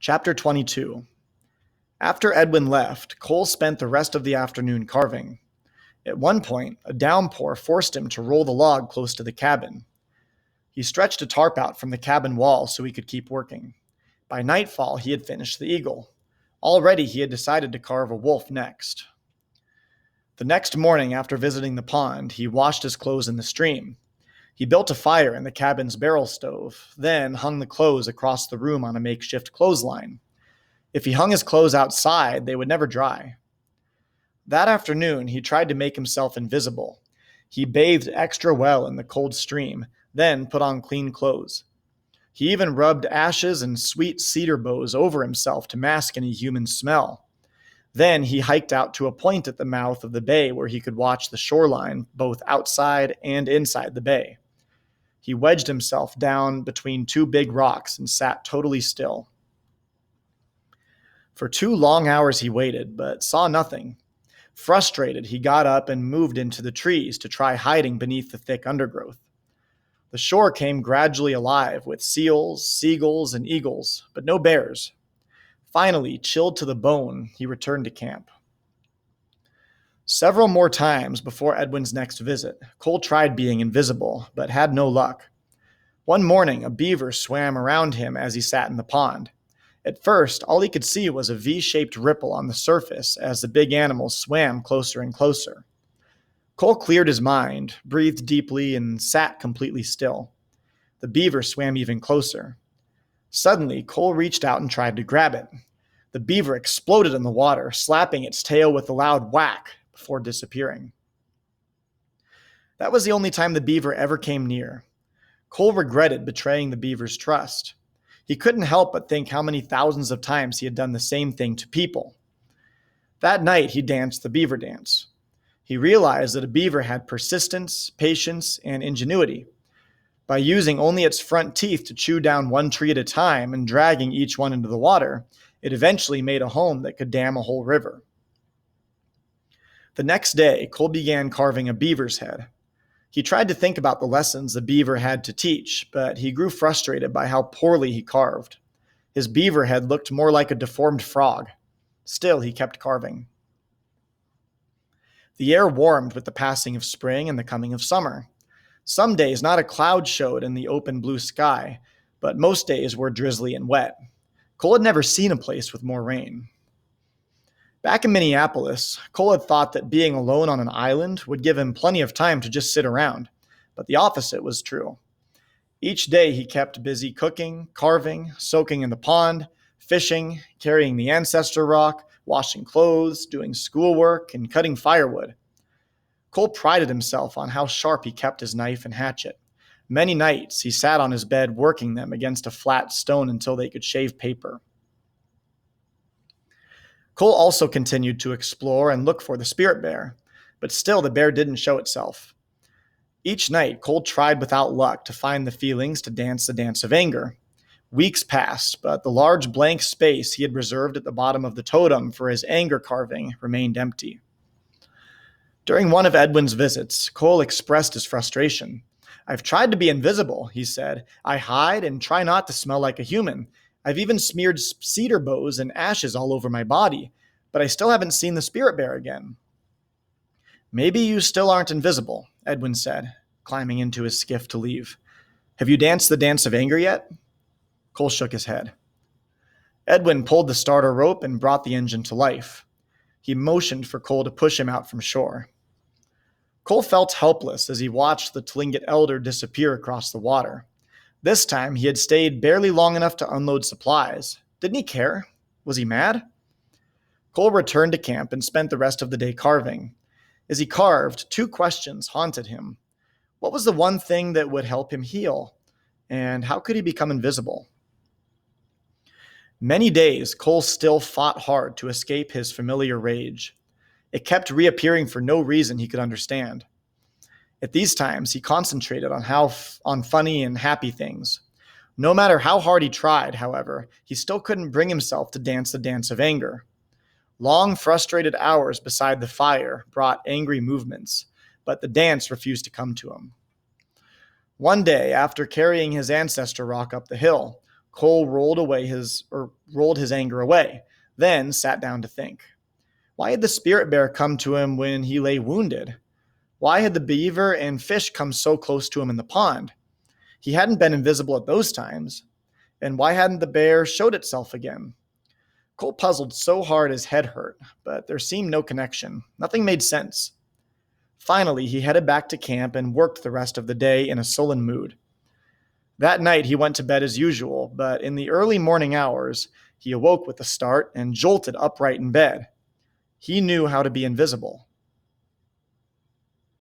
Chapter 22. After Edwin left, Cole spent the rest of the afternoon carving. At one point, a downpour forced him to roll the log close to the cabin. He stretched a tarp out from the cabin wall so he could keep working. By nightfall, he had finished the eagle. Already, he had decided to carve a wolf next. The next morning, after visiting the pond, he washed his clothes in the stream. He built a fire in the cabin's barrel stove, then hung the clothes across the room on a makeshift clothesline. If he hung his clothes outside, they would never dry. That afternoon, he tried to make himself invisible. He bathed extra well in the cold stream, then put on clean clothes. He even rubbed ashes and sweet cedar boughs over himself to mask any human smell. Then he hiked out to a point at the mouth of the bay where he could watch the shoreline both outside and inside the bay. He wedged himself down between two big rocks and sat totally still. For 2 long hours he waited, but saw nothing. Frustrated, he got up and moved into the trees to try hiding beneath the thick undergrowth. The shore came gradually alive with seals, seagulls, and eagles, but no bears. Finally, chilled to the bone, he returned to camp. Several more times before Edwin's next visit, Cole tried being invisible, but had no luck. One morning, a beaver swam around him as he sat in the pond. At first, all he could see was a V-shaped ripple on the surface as the big animal swam closer and closer. Cole cleared his mind, breathed deeply, and sat completely still. The beaver swam even closer. Suddenly, Cole reached out and tried to grab it. The beaver exploded in the water, slapping its tail with a loud whack before disappearing. That was the only time the beaver ever came near. Cole regretted betraying the beaver's trust. He couldn't help but think how many thousands of times he had done the same thing to people. That night, he danced the beaver dance. He realized that a beaver had persistence, patience, and ingenuity. By using only its front teeth to chew down one tree at a time and dragging each one into the water, it eventually made a home that could dam a whole river. The next day, Cole began carving a beaver's head. He tried to think about the lessons the beaver had to teach, but he grew frustrated by how poorly he carved. His beaver head looked more like a deformed frog. Still, he kept carving. The air warmed with the passing of spring and the coming of summer. Some days, not a cloud showed in the open blue sky, but most days were drizzly and wet. Cole had never seen a place with more rain. Back in Minneapolis, Cole had thought that being alone on an island would give him plenty of time to just sit around, but the opposite was true. Each day he kept busy cooking, carving, soaking in the pond, fishing, carrying the ancestor rock, washing clothes, doing schoolwork, and cutting firewood. Cole prided himself on how sharp he kept his knife and hatchet. Many nights he sat on his bed working them against a flat stone until they could shave paper. Cole also continued to explore and look for the spirit bear, but still the bear didn't show itself. Each night, Cole tried without luck to find the feelings to dance the dance of anger. Weeks passed, but the large blank space he had reserved at the bottom of the totem for his anger carving remained empty. During one of Edwin's visits, Cole expressed his frustration. "I've tried to be invisible," he said. "I hide and try not to smell like a human. I've even smeared cedar boughs and ashes all over my body, but I still haven't seen the spirit bear again." "Maybe you still aren't invisible," Edwin said, climbing into his skiff to leave. "Have you danced the dance of anger yet?" Cole shook his head. Edwin pulled the starter rope and brought the engine to life. He motioned for Cole to push him out from shore. Cole felt helpless as he watched the Tlingit elder disappear across the water. This time, he had stayed barely long enough to unload supplies. Didn't he care? Was he mad? Cole returned to camp and spent the rest of the day carving. As he carved, 2 questions haunted him. What was the one thing that would help him heal? And how could he become invisible? Many days, Cole still fought hard to escape his familiar rage. It kept reappearing for no reason he could understand. At these times, he concentrated on funny and happy things. No matter how hard he tried, however, he still couldn't bring himself to dance the dance of anger. Long, frustrated hours beside the fire brought angry movements, but the dance refused to come to him. One day, after carrying his ancestor rock up the hill, Cole rolled his anger away, then sat down to think. Why had the spirit bear come to him when he lay wounded? Why had the beaver and fish come so close to him in the pond? He hadn't been invisible at those times. And why hadn't the bear showed itself again? Cole puzzled so hard his head hurt, but there seemed no connection. Nothing made sense. Finally, he headed back to camp and worked the rest of the day in a sullen mood. That night, he went to bed as usual, but in the early morning hours, he awoke with a start and jolted upright in bed. He knew how to be invisible.